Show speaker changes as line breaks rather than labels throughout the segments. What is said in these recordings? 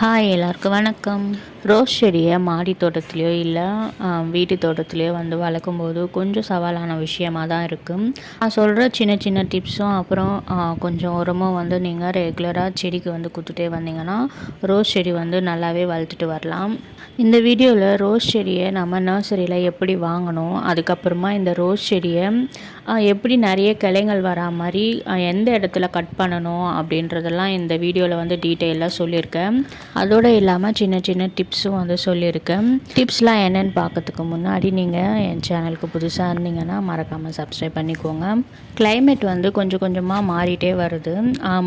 Hi எல்லாருக்கும் வணக்கம். Rose செடியை மாடி தோட்டத்துலேயோ இல்லை வீட்டு தோட்டத்துலேயோ வந்து வளர்க்கும்போது கொஞ்சம் சவாலான விஷயமாக தான் இருக்கும். நான் சொல்கிற சின்ன சின்ன டிப்ஸும் அப்புறம் கொஞ்சம் உரமும் வந்து நீங்கள் ரெகுலராக செடிக்கு வந்து கொடுத்துட்டே வந்தீங்கன்னா ரோஸ் செடி வந்து நல்லாவே வளர்த்துட்டு வரலாம். இந்த வீடியோவில் ரோஸ் செடியை நம்ம நர்சரியில் எப்படி வாங்கணும், அதுக்கப்புறமா இந்த ரோஸ் செடியை எப்படி நிறைய கிளைகள் வரா மாதிரி எந்த இடத்துல கட் பண்ணணும் அப்படின்றதெல்லாம் இந்த வீடியோவில் வந்து டீட்டெயிலாக சொல்லியிருக்கேன். அதோடு இல்லாமல் சின்ன சின்ன டிப்ஸும் வந்து சொல்லியிருக்கேன். டிப்ஸ்லாம் என்னென்னு பார்க்கறதுக்கு முன்னாடி நீங்கள் என் சேனலுக்கு புதுசாக இருந்தீங்கன்னா மறக்காமல் சப்ஸ்கிரைப் பண்ணிக்கோங்க. கிளைமேட் வந்து கொஞ்சம் கொஞ்சமாக மாறிட்டே வருது,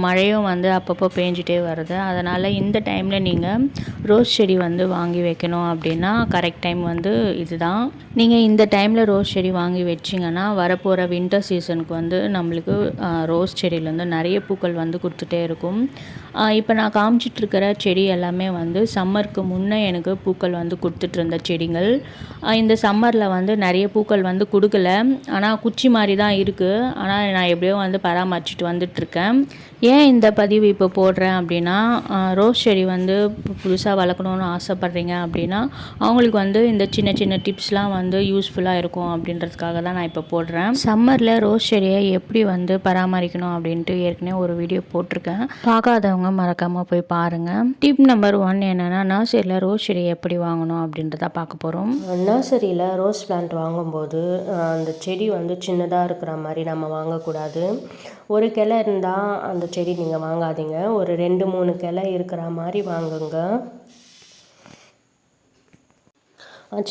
மழையும் வந்து அப்பப்போ பேஞ்சிட்டே வருது. அதனால் இந்த டைமில் நீங்கள் ரோஸ் செடி வந்து வாங்கி வைக்கணும் அப்படின்னா கரெக்ட் டைம் வந்து இதுதான். நீங்கள் இந்த டைமில் ரோஸ் செடி வாங்கி வச்சிங்கன்னா வரப்போகிற வின்டர் சீசனுக்கு வந்து நம்மளுக்கு ரோஸ் செடியிலேருந்து நிறைய பூக்கள் வந்து கொடுத்துட்டே இருக்கும். இப்போ நான் காமிச்சிட்ருக்கிற செடி எல்லாமே வந்து சம்மருக்கு முன்னே எனக்கு பூக்கள் வந்து கொடுத்துட்ருந்த செடிகள். இந்த சம்மரில் வந்து நிறைய பூக்கள் வந்து கொடுக்கல, ஆனால் குச்சி மாதிரி தான் இருக்குது. ஆனால் நான் எப்படியோ வந்து பராமரிச்சுட்டு வந்துட்டுருக்கேன். ஏன் இந்த பதிவு இப்போ போடுறேன் அப்படின்னா, ரோஸ் செடி வந்து புதுசாக வளர்க்கணுன்னு ஆசைப்பட்றீங்க அப்படின்னா அவங்களுக்கு வந்து இந்த சின்ன சின்ன டிப்ஸ்லாம் வந்து யூஸ்ஃபுல்லாக இருக்கும் அப்படின்றதுக்காக தான் நான் இப்போ போடுறேன். சம்மரில் ரோஸ் செடியை எப்படி வந்து பராமரிக்கணும் அப்படின்ட்டு ஏற்கனவே ஒரு வீடியோ போட்டிருக்கேன். பார்க்காதவங்க மறக்காமல் போய் பாருங்கள். டிப் நம்பர் 1 என்னென்னா, நர்சரியில் ரோஸ் செடியை எப்படி வாங்கணும் அப்படின்றத பார்க்க போகிறோம். நர்சரியில் ரோஸ் பிளான்ட் வாங்கும்போது அந்த செடி வந்து சின்னதாக இருக்கிற மாதிரி நம்ம வாங்கக்கூடாது. ஒரு கிளை இருந்தால் அந்த செடி நீங்கள் வாங்காதீங்க, ஒரு 2-3 கிளை இருக்கிற மாதிரி வாங்குங்க.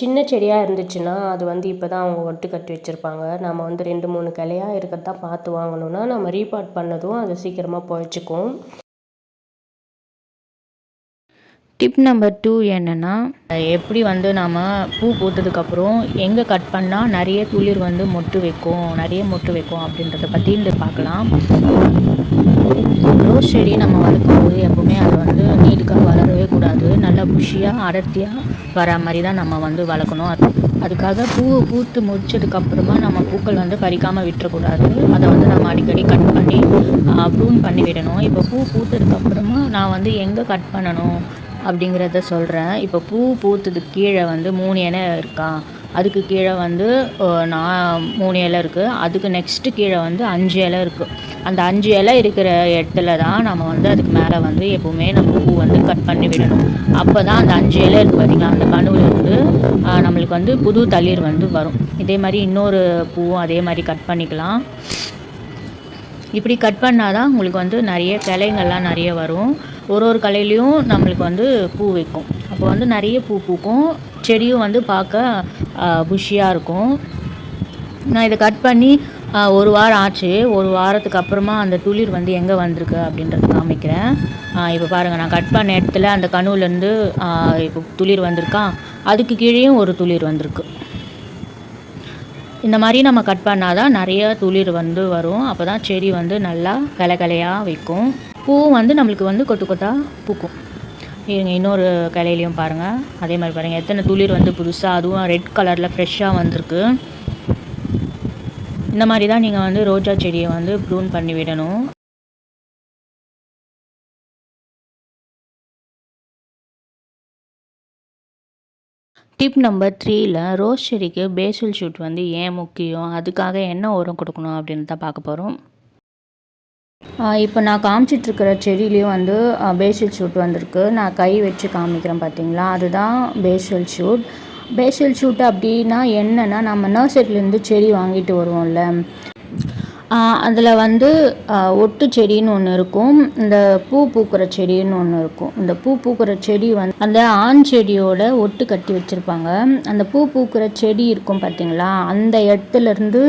சின்ன செடியாக இருந்துச்சுன்னா அது வந்து இப்போ தான் அவங்க ஒட்டு கட்டி வச்சுருப்பாங்க. நம்ம வந்து 2-3 கிளையாக இருக்கிறதா பார்த்து வாங்கணுன்னா நம்ம ரீபாட் பண்ணதும் அது சீக்கிரமாக பொழைச்சிக்கும். டிப் நம்பர் 2 என்னென்னா, எப்படி வந்து நம்ம பூ பூத்ததுக்கப்புறம் எங்கே கட் பண்ணால் நிறைய துளிர் வந்து மொட்டு வைக்கும் அப்படின்றத பற்றி இந்த பார்க்கலாம். ரோஸ் செடி நம்ம வளர்க்கும்போது எப்போவுமே அது வந்து நீட்டுக்காக வளரவே கூடாது. நல்லா புஷியாக அடர்த்தியாக வர மாதிரி தான் நம்ம வந்து வளர்க்கணும். அதுக்காக பூவை பூத்து முடிச்சதுக்கப்புறமா நம்ம பூக்கள் வந்து பறிக்காமல் விட்டுறக்கூடாது. அதை வந்து நம்ம அடிக்கடி கட் பண்ணி ப்ரூன் பண்ணி விடணும். இப்போ பூ பூத்ததுக்கப்புறமா நான் வந்து எங்கே கட் பண்ணணும் அப்படிங்கிறத சொல்கிறேன். இப்போ பூ பூத்ததுக்கு கீழே வந்து 3 இலை இருக்கா, அதுக்கு கீழே வந்து 3 இலை இருக்குது, அதுக்கு நெக்ஸ்ட்டு கீழே வந்து 5 இலை இருக்குது. அந்த 5 இலை இருக்கிற இடத்துல தான் நம்ம வந்து அதுக்கு மேலே வந்து எப்போவுமே நம்ம பூ வந்து கட் பண்ணி விடணும். அப்போ தான் அந்த 5 இலை இருக்குது பார்த்திங்களா, அந்த கணுவிலேருந்து நம்மளுக்கு வந்து புது தளிர் வந்து வரும். இதே மாதிரி இன்னொரு பூவும் அதே மாதிரி கட் பண்ணிக்கலாம். இப்படி கட் பண்ணால் தான் உங்களுக்கு வந்து நிறைய கிளைங்கள்லாம் நிறைய வரும். ஒரு கலையிலையும் நம்மளுக்கு வந்து பூ வைக்கும். அப்போ வந்து நிறைய பூ பூக்கும், செடியும் வந்து பார்க்க புஷியாக இருக்கும். நான் இதை கட் பண்ணி 1 வாரம் ஆச்சு. 1 வாரத்துக்கு அப்புறமா அந்த துளிர் வந்து எங்கே வந்திருக்கு அப்படின்றத காமிக்கிறேன். இப்போ பாருங்கள், நான் கட் பண்ண இடத்துல அந்த கணுவிலேருந்து இப்போ துளிர் வந்திருக்கா, அதுக்கு கீழேயும் ஒரு துளிர் வந்திருக்கு. இந்த மாதிரி நம்ம கட் பண்ணால் தான் நிறைய துளிர் வந்து வரும். அப்போ தான் செடி வந்து நல்லா கிளையாக வைக்கும். பூவும் வந்து நம்மளுக்கு வந்து கொத்து கொத்தாக பூக்கும். இருங்க, இன்னொரு கிளையிலையும் பாருங்கள், அதே மாதிரி பாருங்கள் எத்தனை துளிர் வந்து புதுசாக, அதுவும் ரெட் கலரில் ஃப்ரெஷ்ஷாக வந்திருக்கு. இந்த மாதிரி தான் நீங்கள் வந்து ரோஜா செடியை வந்து ப்ரூன் பண்ணி விடணும். டிப் நம்பர் 3ல் ரோஸ் செடிக்கு பேசில் ஷூட் வந்து ஏன் முக்கியம், அதுக்காக என்ன உரம் கொடுக்கணும் அப்படின்னு தான் பார்க்க போகிறோம். இப்போ நான் காமிச்சிட்ருக்கிற செடியிலையும் வந்து பேசில் ஷூட் வந்திருக்கு. நான் கை வச்சு காமிக்கிறேன் பார்த்தீங்களா, அதுதான் பேசில் ஷூட். பேசில் ஷூட் அப்படின்னா என்னென்னா, நம்ம நர்சரிலேருந்து செடி வாங்கிட்டு வருவோம்ல, அதில் வந்து ஒட்டு செடின்னு ஒன்று இருக்கும், இந்த பூ பூக்கிற செடின்னு ஒன்று இருக்கும். இந்த பூ பூக்கிற செடி வந்து அந்த ஆண் செடியோட ஒட்டு கட்டி வச்சுருப்பாங்க. அந்த பூ பூக்கிற செடி இருக்கும் பார்த்திங்களா, அந்த இடத்துலேருந்து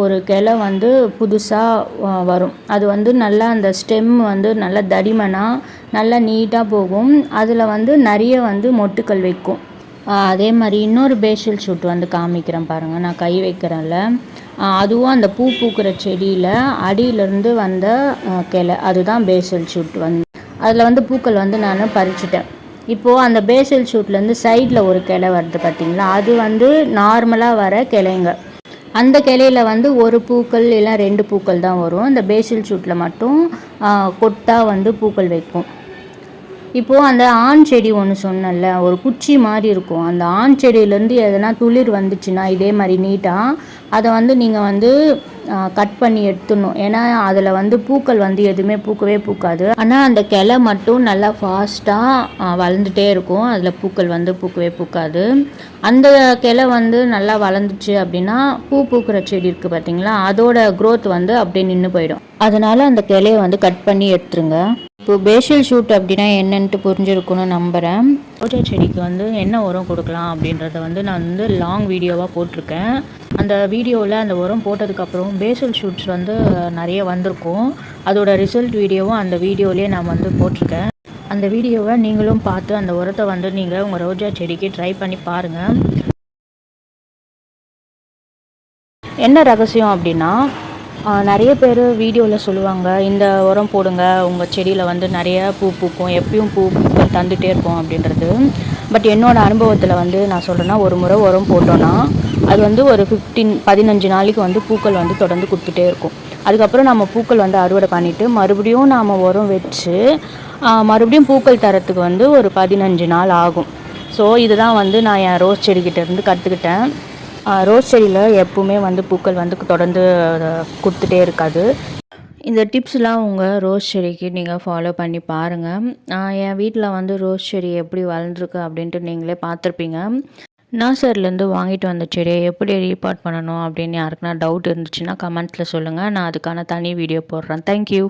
ஒரு கிளை வந்து புதுசாக வரும். அது வந்து நல்லா அந்த ஸ்டெம் வந்து நல்லா தடிமனாக நல்லா நீட்டாக போகும். அதில் வந்து நிறைய வந்து மொட்டுக்கள் வைக்கும். அதே மாதிரி இன்னொரு பேசில் ஷூட் வந்து காமிக்கிறேன் பாருங்கள், நான் கை வைக்கிறேன்ல, அதுவும் அந்த பூ பூக்கிற செடியில் அடியிலேருந்து வந்த கிளை, அதுதான் பேசில் ஷூட். வந்து அதில் வந்து பூக்கள் வந்து நான் பறிச்சுட்டேன். இப்போது அந்த பேசில் ஷூட்லேருந்து சைடில் ஒரு கிளை வருது பார்த்திங்களா, அது வந்து நார்மலாக வர கிளைங்க. அந்த கிளையில் வந்து ஒரு பூக்கள் இல்லை 2 பூக்கள் தான் வரும். அந்த பேசில் ஷூட்டில் மட்டும் கொட்டாக வந்து பூக்கள் வைக்கும். இப்போது அந்த ஆண் செடி ஒன்று சொன்னேன்ல, ஒரு குச்சி மாதிரி இருக்கும். அந்த ஆண் செடியிலேருந்து எதனா துளிர் வந்துச்சுன்னா இதே மாதிரி நீட்டாக அதை வந்து நீங்கள் வந்து கட் பண்ணி எடுத்துடணும். ஏன்னா அதில் வந்து பூக்கள் வந்து எதுவுமே பூக்கவே பூக்காது. ஆனால் அந்த கிளை மட்டும் நல்லா ஃபாஸ்ட்டாக வளர்ந்துட்டே இருக்கும். அதில் பூக்கள் வந்து பூக்கவே பூக்காது. அந்த கிளை வந்து நல்லா வளர்ந்துச்சு அப்படின்னா பூக்கிற செடி இருக்குது பார்த்தீங்களா, அதோட க்ரோத் வந்து அப்படியே நின்று போயிடும். அதனால் அந்த கிளையை வந்து கட் பண்ணி எடுத்துருங்க. இப்போ பேஷியல் ஷூட் அப்படின்னா என்னன்ட்டு புரிஞ்சிருக்குன்னு நம்புகிறேன். ரோஜா செடிக்கு வந்து என்ன உரம் கொடுக்கலாம் அப்படின்றத வந்து நான் வந்து லாங் வீடியோவாக போட்டிருக்கேன். அந்த வீடியோவில் அந்த உரம் போட்டதுக்கப்புறம் பேஷியல் ஷூட்ஸ் வந்து நிறைய வந்திருக்கும். அதோட ரிசல்ட் வீடியோவும் அந்த வீடியோலேயே நான் வந்து போட்டிருக்கேன். அந்த வீடியோவை நீங்களும் பார்த்து அந்த உரத்தை வந்து நீங்கள் உங்கள் ரோஜா செடிக்கு ட்ரை பண்ணி பாருங்கள். என்ன ரகசியம் அப்படின்னா, நிறைய பேர் வீடியோவில் சொல்லுவாங்க, இந்த உரம் போடுங்க உங்கள் செடியில் வந்து நிறைய பூ பூக்கும், எப்பயும் பூக்கள் தந்துகிட்டே இருக்கும் அப்படின்றது. பட் என்னோடய அனுபவத்தில் வந்து நான் சொல்கிறேன்னா, ஒரு முறை உரம் போட்டோன்னா அது வந்து ஒரு 15 நாளைக்கு வந்து பூக்கள் வந்து தொடர்ந்து கொடுத்துட்டே இருக்கும். அதுக்கப்புறம் நம்ம பூக்கள் வந்து அறுவடை பண்ணிவிட்டு மறுபடியும் நாம் உரம் வச்சு மறுபடியும் பூக்கள் தரத்துக்கு வந்து ஒரு 15 நாள் ஆகும். ஸோ இதுதான் வந்து நான் என் ரோஸ் செடிக்கிட்டேருந்து கற்றுக்கிட்டேன். ரோஸ் செடியில் எப்பவுமே வந்து பூக்கள் வந்து தொடர்ந்து கொடுத்துட்டே இருக்காது. இந்த டிப்ஸ்லாம் உங்கள் ரோஸ் செடிக்கு நீங்கள் ஃபாலோ பண்ணி பாருங்கள். என் வீட்டில் வந்து ரோஸ் செடி எப்படி வளர்ந்துருக்கு அப்படின்ட்டு நீங்களே பார்த்துருப்பீங்க. நர்சரிலேருந்து வாங்கிட்டு வந்த செடியை எப்படி ரீபாட் பண்ணணும் அப்படின்னு யாருக்குன்னா டவுட் இருந்துச்சுன்னா கமெண்ட்ஸில் சொல்லுங்கள். நான் அதுக்கான தனி வீடியோ போடுறேன். தேங்க்யூ.